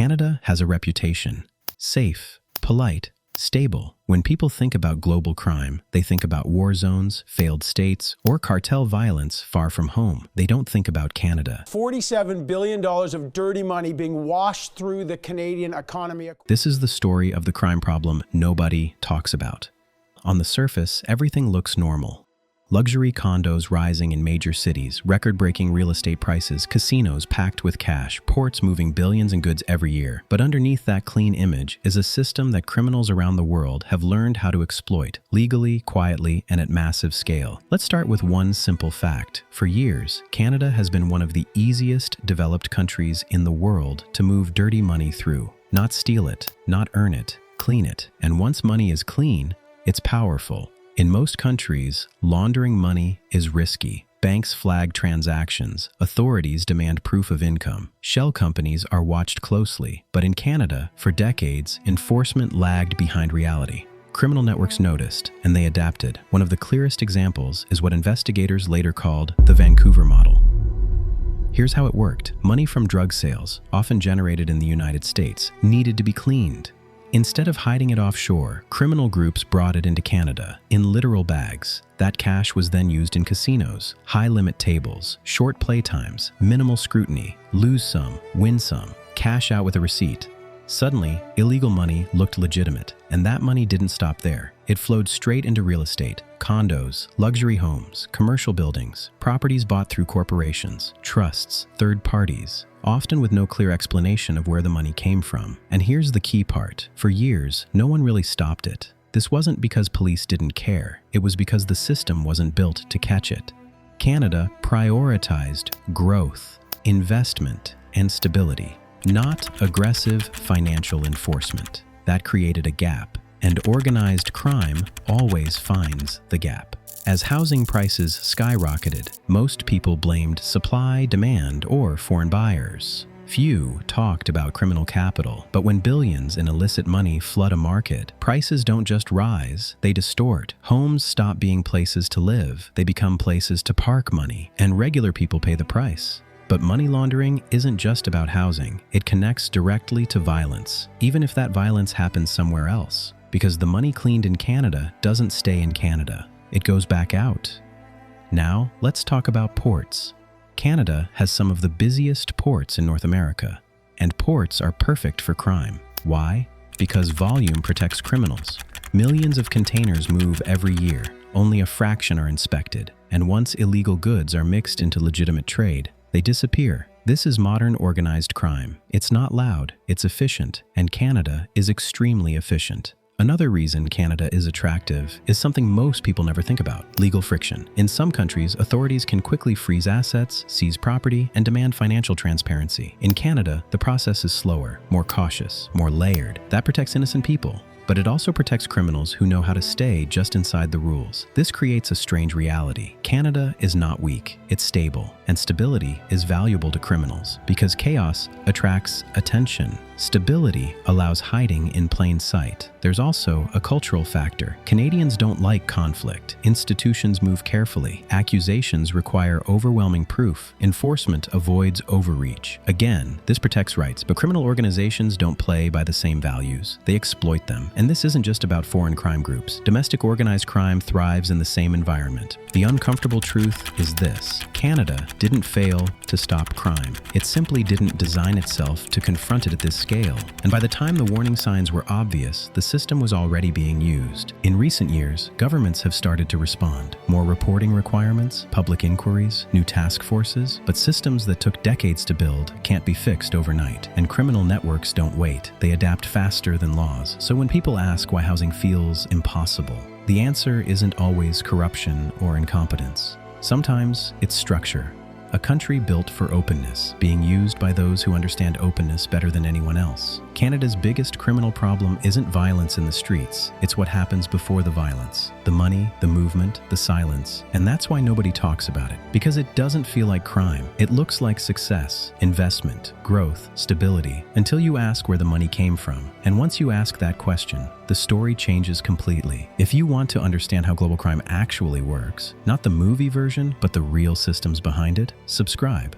Canada has a reputation. Safe, polite, stable. When people think about global crime, they think about war zones, failed states, or cartel violence far from home. They don't think about Canada. $47 billion of dirty money being washed through the Canadian economy. This is the story of the crime problem nobody talks about. On the surface, everything looks normal. Luxury condos rising in major cities, record-breaking real estate prices, casinos packed with cash, ports moving billions in goods every year. But underneath that clean image is a system that criminals around the world have learned how to exploit, legally, quietly, and at massive scale. Let's start with one simple fact. For years, Canada has been one of the easiest developed countries in the world to move dirty money through. Not steal it, not earn it, clean it. And once money is clean, it's powerful. In most countries, laundering money is risky. Banks flag transactions. Authorities demand proof of income. Shell companies are watched closely. But in Canada, for decades, enforcement lagged behind reality. Criminal networks noticed, and they adapted. One of the clearest examples is what investigators later called the Vancouver model. Here's how it worked. Money from drug sales, often generated in the United States, needed to be cleaned. Instead of hiding it offshore, criminal groups brought it into Canada in literal bags. That cash was then used in casinos, high-limit tables, short playtimes, minimal scrutiny, lose some, win some, cash out with a receipt. Suddenly, illegal money looked legitimate, and that money didn't stop there. It flowed straight into real estate, condos, luxury homes, commercial buildings, properties bought through corporations, trusts, third parties, often with no clear explanation of where the money came from. And here's the key part. For years, no one really stopped it. This wasn't because police didn't care. It was because the system wasn't built to catch it. Canada prioritized growth, investment, and stability, not aggressive financial enforcement. That created a gap, and organized crime always finds the gap. As housing prices skyrocketed, most people blamed supply, demand, or foreign buyers. Few talked about criminal capital, but when billions in illicit money flood a market, prices don't just rise, they distort. Homes stop being places to live, they become places to park money, and regular people pay the price. But money laundering isn't just about housing. It connects directly to violence, even if that violence happens somewhere else. Because the money cleaned in Canada doesn't stay in Canada. It goes back out. Now, let's talk about ports. Canada has some of the busiest ports in North America, and ports are perfect for crime. Why? Because volume protects criminals. Millions of containers move every year. Only a fraction are inspected, and once illegal goods are mixed into legitimate trade, they disappear. This is modern organized crime. It's not loud, it's efficient, and Canada is extremely efficient. Another reason Canada is attractive is something most people never think about: legal friction. In some countries, authorities can quickly freeze assets, seize property, and demand financial transparency. In Canada, the process is slower, more cautious, more layered. That protects innocent people. But it also protects criminals who know how to stay just inside the rules. This creates a strange reality. Canada is not weak, it's stable, and stability is valuable to criminals because chaos attracts attention. Stability allows hiding in plain sight. There's also a cultural factor. Canadians don't like conflict. Institutions move carefully. Accusations require overwhelming proof. Enforcement avoids overreach. Again, this protects rights, but criminal organizations don't play by the same values. They exploit them. And this isn't just about foreign crime groups. Domestic organized crime thrives in the same environment. The uncomfortable truth is this: Canada didn't fail to stop crime. It simply didn't design itself to confront it at this scale. And by the time the warning signs were obvious, the system was already being used. In recent years, governments have started to respond. More reporting requirements, public inquiries, new task forces, but systems that took decades to build can't be fixed overnight. And criminal networks don't wait. They adapt faster than laws. So when people ask why housing feels impossible, the answer isn't always corruption or incompetence. Sometimes it's structure. A country built for openness, being used by those who understand openness better than anyone else. Canada's biggest criminal problem isn't violence in the streets, it's what happens before the violence. The money, the movement, the silence. And that's why nobody talks about it. Because it doesn't feel like crime. It looks like success, investment, growth, stability, until you ask where the money came from. And once you ask that question, the story changes completely. If you want to understand how global crime actually works, not the movie version, but the real systems behind it, subscribe.